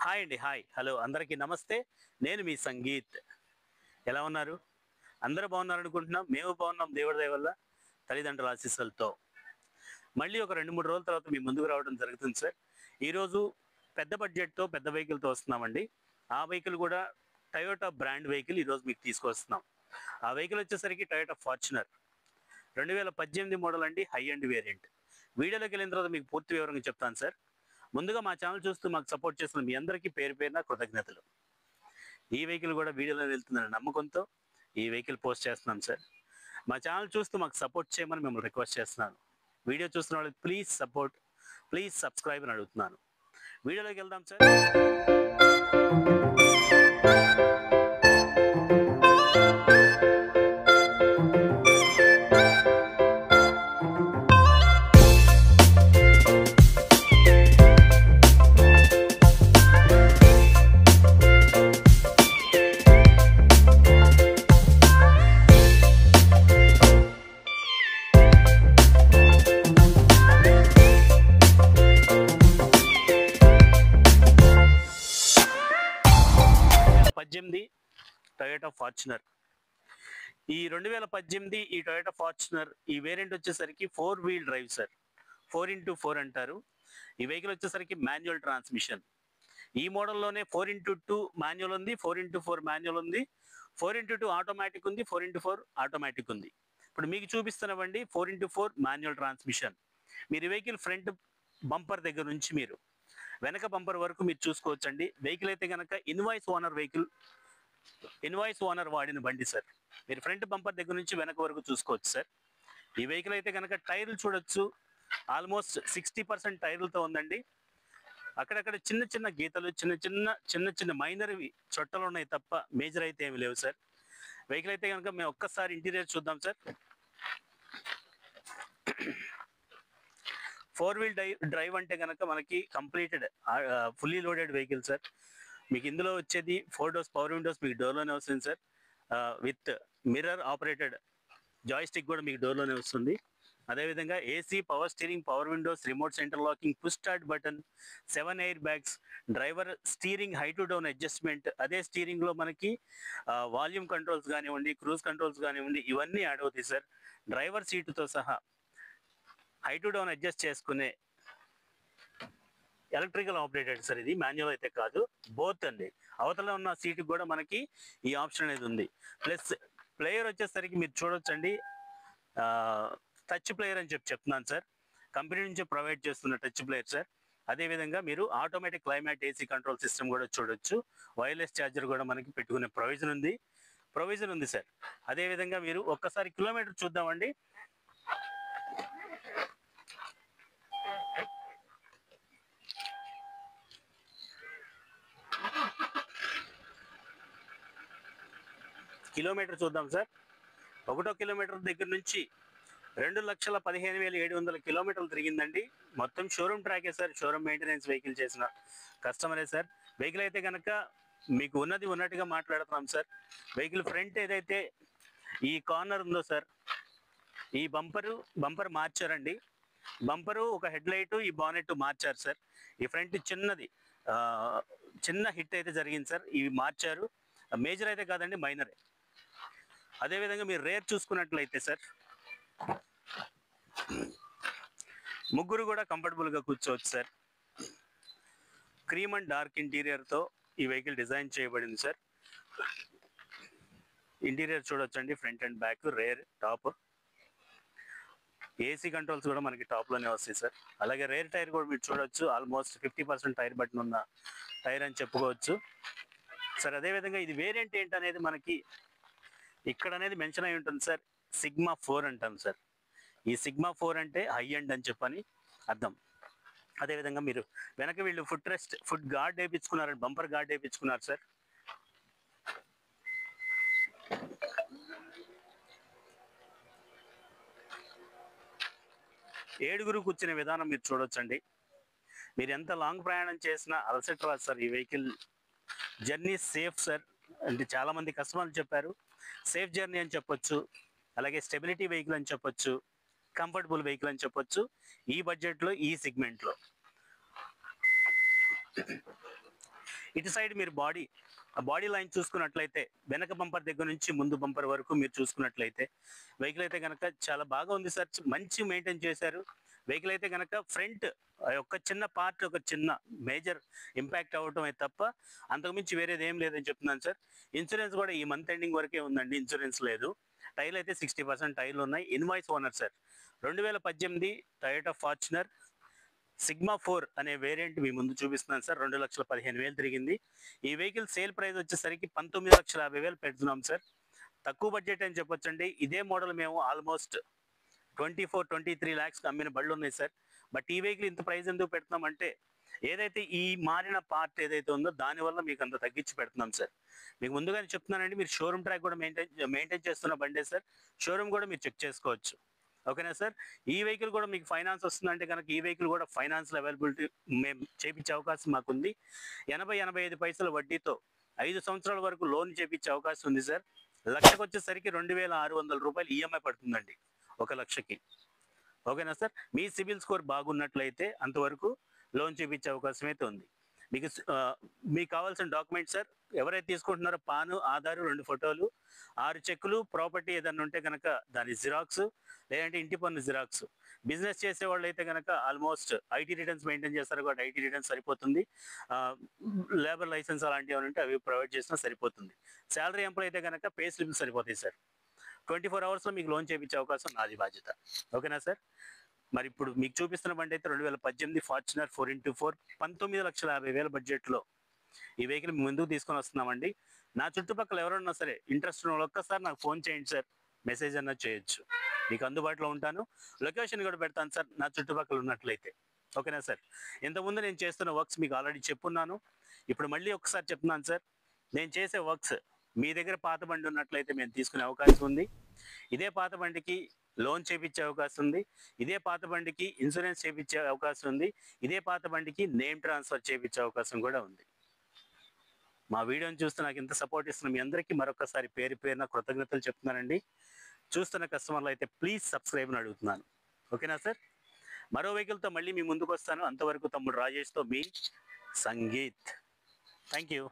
Hi అండి. Hi. Hello అందరికీ నమస్తే. నేను మీ సంగీత్. ఎలా ఉన్నారు? అందరూ బాగున్నారనుకుంటున్నాం. మేము బాగున్నాం దేవుడి దయ వల్ల, తల్లిదండ్రుల ఆశీస్సులతో. మళ్ళీ ఒక 2, 3 రోజుల తర్వాత మీ ముందుకు రావడం జరుగుతుంది సార్. ఈరోజు పెద్ద బడ్జెట్‌తో పెద్ద వెహికల్‌తో వస్తున్నామండి. ఆ వెహికల్ కూడా టయోటా బ్రాండ్ వెహికల్ ఈరోజు మీకు తీసుకొస్తున్నాం. ఆ వెహికల్ వచ్చేసరికి టయోటా ఫార్చునర్. 2018 మోడల్ అండి. High end variant. వీడియోలోకెళ్ళిన తర్వాత మీకు పూర్తి వివరంగా చెప్తాను సార్. ముందుగా మా ఛానల్ చూస్తూ మాకు సపోర్ట్ చేస్తున్న మీ అందరికీ పేరు పేరున కృతజ్ఞతలు. ఈ వెహికల్ కూడా వీడియోలో వెళ్తుందన్న నమ్మకంతో ఈ వెహికల్ పోస్ట్ చేస్తున్నాం సార్. మా ఛానల్ చూస్తూ మాకు సపోర్ట్ చేయమని మిమ్మల్ని రిక్వెస్ట్ చేస్తున్నాను. వీడియో చూస్తున్న వాళ్ళకి ప్లీజ్ సపోర్ట్, ప్లీజ్ సబ్స్క్రైబ్ అని అడుగుతున్నాను. వీడియోలోకి వెళ్దాం సార్. Toyota Fortuner. ఈ 2018 ఈ టయోటా ఫార్చునర్ ఈ వేరియంట్ వచ్చేసరికి 4 వీల్ డ్రైవ్ సార్. 4x4 అంటారు. ఈ వెహికల్ వచ్చేసరికి మాన్యువల్ ట్రాన్స్మిషన్. ఈ మోడల్లోనే 4x2 మాన్యువల్ ఉంది, 4x4 మాన్యువల్ ఉంది, 4x2 ఆటోమేటిక్ ఉంది, 4x4 ఆటోమేటిక్ ఉంది. ఇప్పుడు మీకు చూపిస్తున్నవండి 4x4 మాన్యువల్ ట్రాన్స్మిషన్. మీరు వెహికల్ ఫ్రంట్ బంపర్ దగ్గర నుంచి మీరు వెనక బంపర్ వరకు మీరు చూసుకోవచ్చండి. వెహికల్ అయితే కనుక ఇన్వాయిస్ ఓనర్ వాడిన బండి సార్. మీరు ఫ్రంట్ బంపర్ దగ్గర నుంచి వెనక వరకు చూసుకోవచ్చు సార్. ఈ వెహికల్ అయితే కనుక టైర్లు చూడొచ్చు, ఆల్మోస్ట్ 60% టైర్లతో ఉందండి. అక్కడక్కడ చిన్న చిన్న గీతలు, చిన్న చిన్న మైనర్ చొట్టలు ఉన్నాయి తప్ప మేజర్ అయితే ఏమి లేవు సార్. వెహికల్ అయితే కనుక మేము ఒక్కసారి ఇంటీరియర్ చూద్దాం సార్. 4 వీల్ డ్రైవ్ అంటే కనుక మనకి completed fully loaded vehicle sir. మీకు ఇందులో వచ్చేది 4 డోర్స్ పవర్ విండోస్ మీకు డోర్లోనే వస్తుంది sir. With mirror operated joystick కూడా మీకు డోర్లోనే వస్తుంది. అదేవిధంగా AC, power steering, power Windows, remote centre locking, push start button, 7 air bags, driver steering high to down adjustment. అదే స్టీరింగ్లో మనకి వాల్యూమ్ కంట్రోల్స్ కానివ్వండి, క్రూజ్ కంట్రోల్స్ కానివ్వండి, ఇవన్నీ యాడ్ అవుతాయి సార్. డ్రైవర్ సీటుతో సహా హై టు డౌన్ అడ్జస్ట్ చేసుకునే ఎలక్ట్రికల్ ఆపరేటెడ్ సార్. ఇది manual అయితే కాదు, బోత్ అండి. అవతల ఉన్న సీటుకి కూడా మనకి ఈ ఆప్షన్ అనేది ఉంది. ప్లస్ ప్లేయర్ వచ్చేసరికి మీరు చూడొచ్చండి, టచ్ ప్లేయర్ అని చెప్తున్నాను సార్. కంపెనీ నుంచి ప్రొవైడ్ చేస్తున్న టచ్ ప్లేయర్ సార్. అదేవిధంగా మీరు automatic climate AC control system కూడా చూడొచ్చు. వైర్లెస్ ఛార్జర్ కూడా మనకి పెట్టుకునే ప్రొవిజన్ ఉంది సార్. అదేవిధంగా మీరు ఒక్కసారి కిలోమీటర్ చూద్దామండి. కిలోమీటర్ చూద్దాం సార్. 1 కిలోమీటర్ దగ్గర నుంచి 2,15,700 కిలోమీటర్లు తిరిగిందండి. మొత్తం షోరూమ్ ట్రాకే సార్. షోరూమ్ మెయింటెనెన్స్ వెహికల్ చేసిన కస్టమరే సార్. వెహికల్ అయితే కనుక మీకు ఉన్నట్టుగా మాట్లాడుతున్నాం సార్. వెహికల్ ఫ్రంట్ ఏదైతే ఈ కార్నర్ ఉందో సార్, ఈ బంపర్ మార్చారండి. బంపరు, ఒక హెడ్ లైట్, ఈ బానెట్ మార్చారు సార్. ఈ ఫ్రంట్ చిన్న హిట్ అయితే జరిగింది సార్. ఇవి మార్చారు. మేజర్ అయితే కాదండి, మైనరే. అదేవిధంగా మీరు రేర్ చూసుకున్నట్లయితే సార్, ముగ్గురు కూడా కంఫర్టబుల్గా కూర్చోవచ్చు సార్. క్రీమ్ అండ్ డార్క్ ఇంటీరియర్తో ఈ వెహికల్ డిజైన్ చేయబడింది సార్. ఇంటీరియర్ చూడొచ్చండి, front and back, rare, top. AC controls కూడా మనకి టాప్లోనే వస్తాయి సార్. అలాగే రేర్ టైర్ కూడా మీరు చూడొచ్చు, ఆల్మోస్ట్ 50% టైర్ బటన్ ఉన్న టైర్ అని చెప్పుకోవచ్చు సార్. అదేవిధంగా ఇది వేరియంట్ ఏంటనేది మనకి ఇక్కడ అనేది మెన్షన్ అయి ఉంటుంది సార్. సిగ్మా 4 అంటాం సార్. ఈ సిగ్మా 4 అంటే హై ఎండ్ అని చెప్పని అర్థం. అదేవిధంగా మీరు వెనక వీళ్ళు ఫుట్ గార్డ్ వేయించుకున్నారు, బంపర్ గార్డ్ వేయించుకున్నారు సార్. ఏడుగురు కూర్చునే విధానం మీరు చూడొచ్చండి. మీరు ఎంత లాంగ్ ప్రయాణం చేసినా అలసట రాదు సార్. ఈ వెహికల్ జర్నీ సేఫ్ సార్. అంటే చాలా మంది కస్టమర్లు చెప్పారు, సేఫ్ జర్నీ అని చెప్పొచ్చు, అలాగే స్టెబిలిటీ వెహికల్ అని చెప్పొచ్చు, కంఫర్టబుల్ వెహికల్ అని చెప్పొచ్చు ఈ బడ్జెట్లో, ఈ సెగ్మెంట్లో. ఇటు సైడ్ మీరు బాడీ లైన్ చూసుకున్నట్లయితే వెనక బంపర్ దగ్గర నుంచి ముందు బంపర్ వరకు మీరు చూసుకున్నట్లయితే వెహికల్ అయితే కనుక చాలా బాగా ఉంది సార్. మంచి మెయింటైన్ చేశారు. వెహికల్ అయితే కనుక ఫ్రంట్ ఒక చిన్న పార్ట్, ఒక చిన్న మేజర్ ఇంపాక్ట్ అవ్వటమే తప్ప అంతకుమించి వేరేది ఏం లేదని చెప్తున్నాను సార్. ఇన్సూరెన్స్ కూడా ఈ మంత్ ఎండింగ్ వరకే ఉందండి, ఇన్సూరెన్స్ లేదు. టైర్లు అయితే 60% టైర్లు ఉన్నాయి. Invoice owner sir. 2018 Toyota Fortuner sigma 4 అనే వేరియంట్ మీ ముందు చూపిస్తున్నాను సార్. 2,15,000 తిరిగింది. ఈ వెహికల్ సేల్ ప్రైస్ వచ్చేసరికి 19,50,000 పెడుతున్నాం సార్. తక్కువ బడ్జెట్ అని చెప్పొచ్చండి. ఇదే మోడల్ మేము ఆల్మోస్ట్ 24-23 lakhs అమ్మిన బళ్ళు ఉన్నాయి సార్. బట్ ఈ వెహికల్ ఇంత ప్రైస్ ఎందుకు పెడుతున్నాం అంటే ఏదైతే ఈ మారిన పార్ట్ ఏదైతే ఉందో దానివల్ల మీకు అంత తగ్గించి పెడుతున్నాం సార్. మీకు ముందుగానే చెప్తున్నానండి, మీరు షోరూమ్ ట్రాక్ కూడా మెయింటైన్ చేస్తున్న బండే సార్. షోరూమ్ కూడా మీరు చెక్ చేసుకోవచ్చు. ఓకేనా సార్. ఈ వెహికల్ కూడా మీకు ఫైనాన్స్ వస్తుందంటే కనుక ఈ వెహికల్ కూడా ఫైనాన్స్ అవైలబిలిటీ మేము చేయించే అవకాశం మాకుంది. 80-85 పైసల వడ్డీతో 5 సంవత్సరాల వరకు లోన్ చేయించే అవకాశం ఉంది సార్. లక్షకు వచ్చేసరికి 2,600 రూపాయలు ఈఎంఐ పడుతుందండి 1 లక్షకి. ఓకేనా సార్. మీ సిబిల్ స్కోర్ బాగున్నట్లయితే అంతవరకు లోన్ చేయించే అవకాశం అయితే ఉంది. మీకు కావాల్సిన డాక్యుమెంట్స్ సార్, ఎవరైతే తీసుకుంటున్నారో పాను, ఆధారు, 2 ఫోటోలు, 6 చెక్కులు, ప్రాపర్టీ ఏదన్నా ఉంటే కనుక దాని జిరాక్స్, లేదంటే ఇంటి పన్ను జిరాక్స్. బిజినెస్ చేసే వాళ్ళు అయితే కనుక ఆల్మోస్ట్ ఐటీ రిటర్న్స్ మెయింటైన్ చేస్తారు కాబట్టి ఐటీ రిటర్న్స్ సరిపోతుంది. లేబర్ లైసెన్స్ అలాంటివి ఏమైనా ఉంటే అవి ప్రొవైడ్ చేసినా సరిపోతుంది. శాలరీ ఎంప్లాయ్ అయితే కనుక పే స్లిప్ సరిపోతాయి సార్. 24 hours మీకు లోన్ చేయించే అవకాశం నాది బాధ్యత. ఓకేనా సార్. మరి ఇప్పుడు మీకు చూపిస్తున్న బండి అయితే 2018 ఫార్చునర్ 4x4 19,50,000 బడ్జెట్లో ఈ వెహికల్ ముందుకు తీసుకొని వస్తున్నామండి. నా చుట్టుపక్కల ఎవరన్నా సరే ఇంట్రెస్ట్ ఉన్న ఒక్కసారి నాకు ఫోన్ చేయండి సార్. మెసేజ్ అన్నా చేయొచ్చు. మీకు అందుబాటులో ఉంటాను. లొకేషన్ కూడా పెడతాను సార్ నా చుట్టుపక్కల ఉన్నట్లయితే. ఓకేనా సార్. ఇంతకుముందు నేను చేస్తున్న వర్క్స్ మీకు ఆల్రెడీ చెప్పున్నాను. ఇప్పుడు మళ్ళీ ఒకసారి చెప్తున్నాను సార్. నేను చేసే వర్క్స్ మీ దగ్గర పాత బండి ఉన్నట్లయితే మేము తీసుకునే అవకాశం ఉంది. ఇదే పాత బండికి లోన్ చేయించే అవకాశం ఉంది. ఇదే పాత బండికి ఇన్సూరెన్స్ చేయించే అవకాశం ఉంది. ఇదే పాత బండికి నేమ్ ట్రాన్స్ఫర్ చేయించే అవకాశం కూడా ఉంది. మా వీడియోని చూస్తే నాకు ఇంత సపోర్ట్ ఇస్తున్న మీ అందరికీ మరొకసారి పేరు పేరున కృతజ్ఞతలు చెప్తున్నానండి. చూస్తున్న కస్టమర్లు అయితే ప్లీజ్ సబ్స్క్రైబ్ అని అడుగుతున్నాను. ఓకేనా సార్. మరో వెహికల్తో మళ్ళీ మీ ముందుకు వస్తాను. అంతవరకు తమ్ముడు రాజేష్తో మీ సంగీత్. Thank you.